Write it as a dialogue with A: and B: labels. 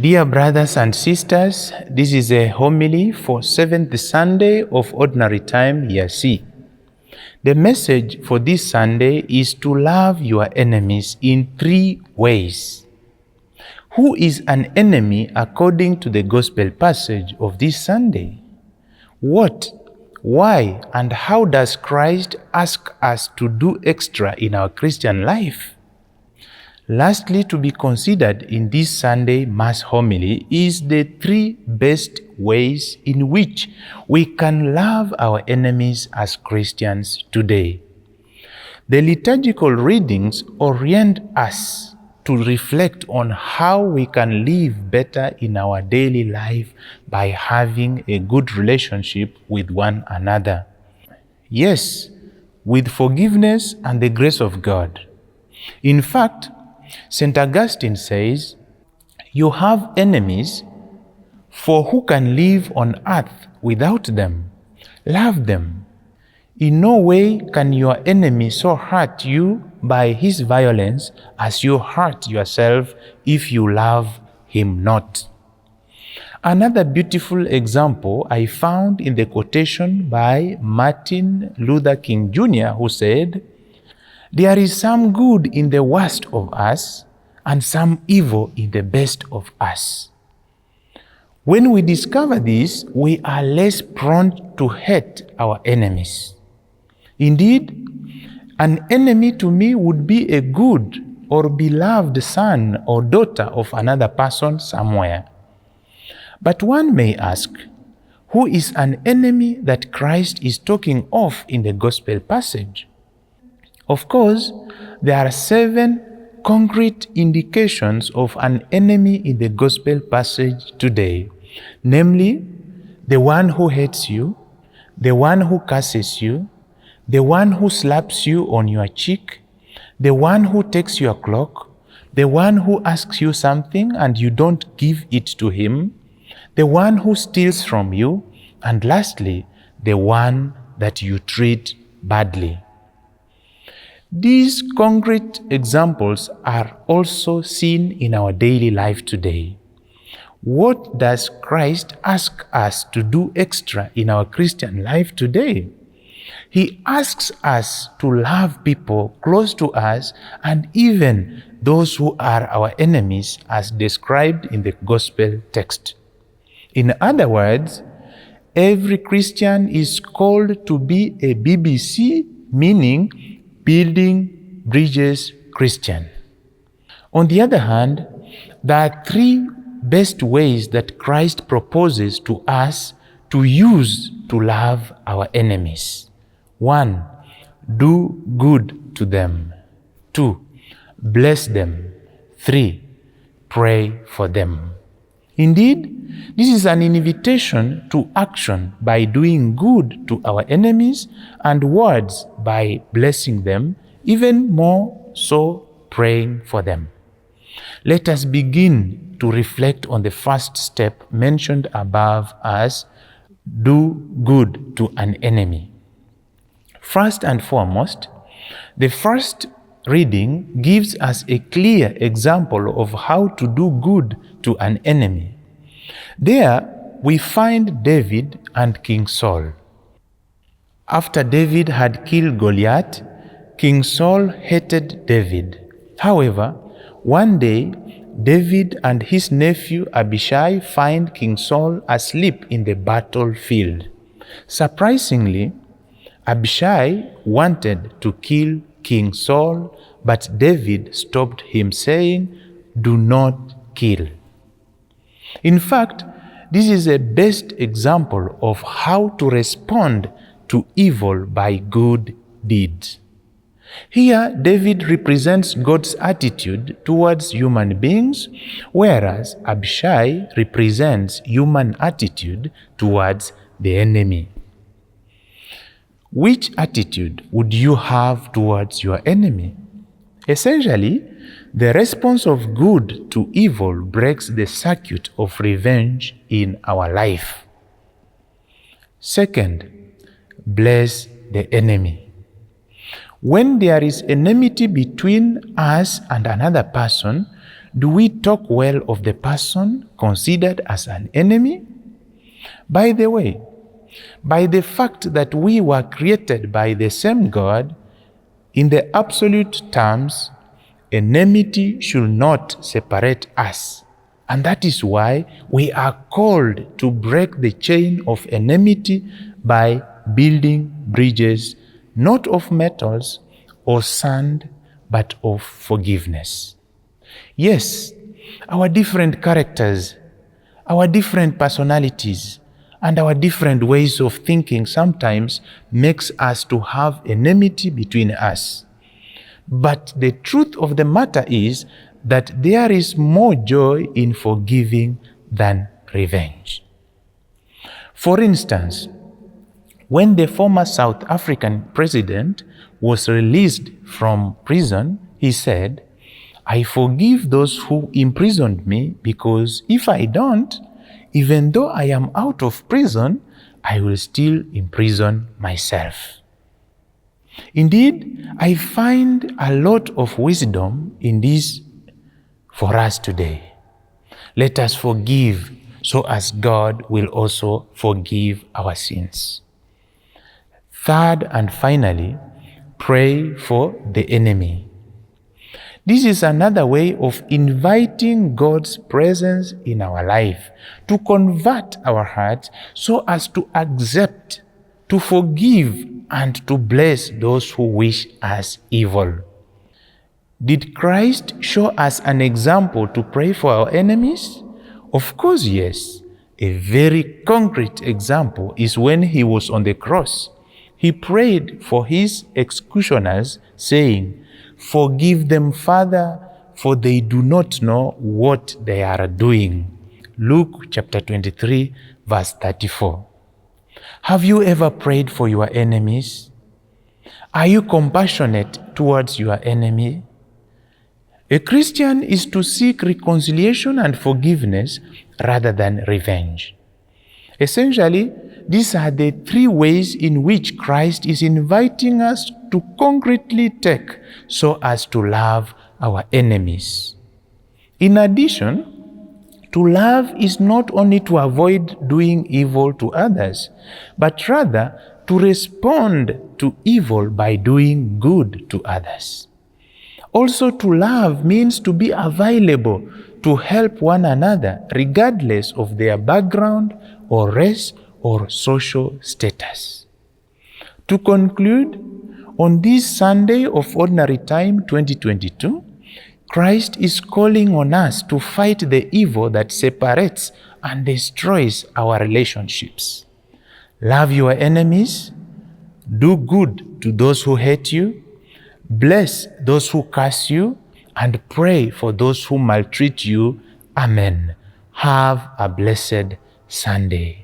A: Dear brothers and sisters, this is a homily for 7th Sunday of Ordinary Time, Year C. The message for this Sunday is to love your enemies in 3 ways. Who is an enemy according to the Gospel passage of this Sunday? What, why, and how does Christ ask us to do extra in our Christian life? Lastly, to be considered in this Sunday Mass homily is the 3 best ways in which we can love our enemies as Christians today. The liturgical readings orient us to reflect on how we can live better in our daily life by having a good relationship with one another. Yes, with forgiveness and the grace of God. In fact, St. Augustine says, "You have enemies, for who can live on earth without them? Love them. In no way can your enemy so hurt you by his violence as you hurt yourself if you love him not." Another beautiful example I found in the quotation by Martin Luther King Jr., who said, "There is some good in the worst of us and some evil in the best of us." When we discover this, we are less prone to hate our enemies. Indeed, an enemy to me would be a good or beloved son or daughter of another person somewhere. But one may ask, who is an enemy that Christ is talking of in the Gospel passage? Of course, there are 7 concrete indications of an enemy in the Gospel passage today, namely, the one who hates you, the one who curses you, the one who slaps you on your cheek, the one who takes your cloak, the one who asks you something and you don't give it to him, the one who steals from you, and lastly, the one that you treat badly. These concrete examples are also seen in our daily life today. What does Christ ask us to do extra in our Christian life today? He asks us to love people close to us and even those who are our enemies as described in the Gospel text. In other words, every Christian is called to be a BBC, meaning Building Bridges Christian. On the other hand, there are 3 best ways that Christ proposes to us to use to love our enemies. 1. Do good to them. 2. Bless them. 3. Pray for them. Indeed, this is an invitation to action by doing good to our enemies and words by blessing them, even more so praying for them. Let us begin to reflect on the first step mentioned above as do good to an enemy. First and foremost, the first reading gives us a clear example of how to do good to an enemy. There we find David and King Saul. After David had killed Goliath, King Saul hated David. However, one day, David and his nephew Abishai find King Saul asleep in the battlefield. Surprisingly, Abishai wanted to kill King Saul, but David stopped him, saying, "Do not kill." In fact, this is a best example of how to respond to evil by good deeds. Here, David represents God's attitude towards human beings, whereas Abishai represents human attitude towards the enemy. Which attitude would you have towards your enemy? Essentially, the response of good to evil breaks the circuit of revenge in our life. Second, bless the enemy. When there is enmity between us and another person, Do we talk well of the person considered as an enemy? By the way, by the fact that we were created by the same God, in the absolute terms, enmity should not separate us. And that is why we are called to break the chain of enmity by building bridges, not of metals or sand, but of forgiveness. Yes, our different characters, our different personalities, and our different ways of thinking sometimes makes us to have enmity between us. But the truth of the matter is that there is more joy in forgiving than revenge. For instance, when the former South African president was released from prison, he said, "I forgive those who imprisoned me, because if I don't, even though I am out of prison, I will still imprison myself." Indeed, I find a lot of wisdom in this for us today. Let us forgive so as God will also forgive our sins. Third and finally, pray for the enemy. This is another way of inviting God's presence in our life to convert our hearts so as to accept, to forgive, and to bless those who wish us evil. Did Christ show us an example to pray for our enemies? Of course, yes. A very concrete example is when he was on the cross. He prayed for his executioners, saying, "Forgive them, Father, for they do not know what they are doing." Luke chapter 23, verse 34. Have you ever prayed for your enemies? Are you compassionate towards your enemy? A Christian is to seek reconciliation and forgiveness rather than revenge. Essentially, these are the three ways in which Christ is inviting us to concretely take so as to love our enemies. In addition, to love is not only to avoid doing evil to others, but rather to respond to evil by doing good to others. Also, to love means to be available to help one another regardless of their background or race or social status. To conclude, on this Sunday of Ordinary Time 2022, Christ is calling on us to fight the evil that separates and destroys our relationships. Love your enemies, do good to those who hate you, bless those who curse you, and pray for those who maltreat you. Amen. Have a blessed Sunday.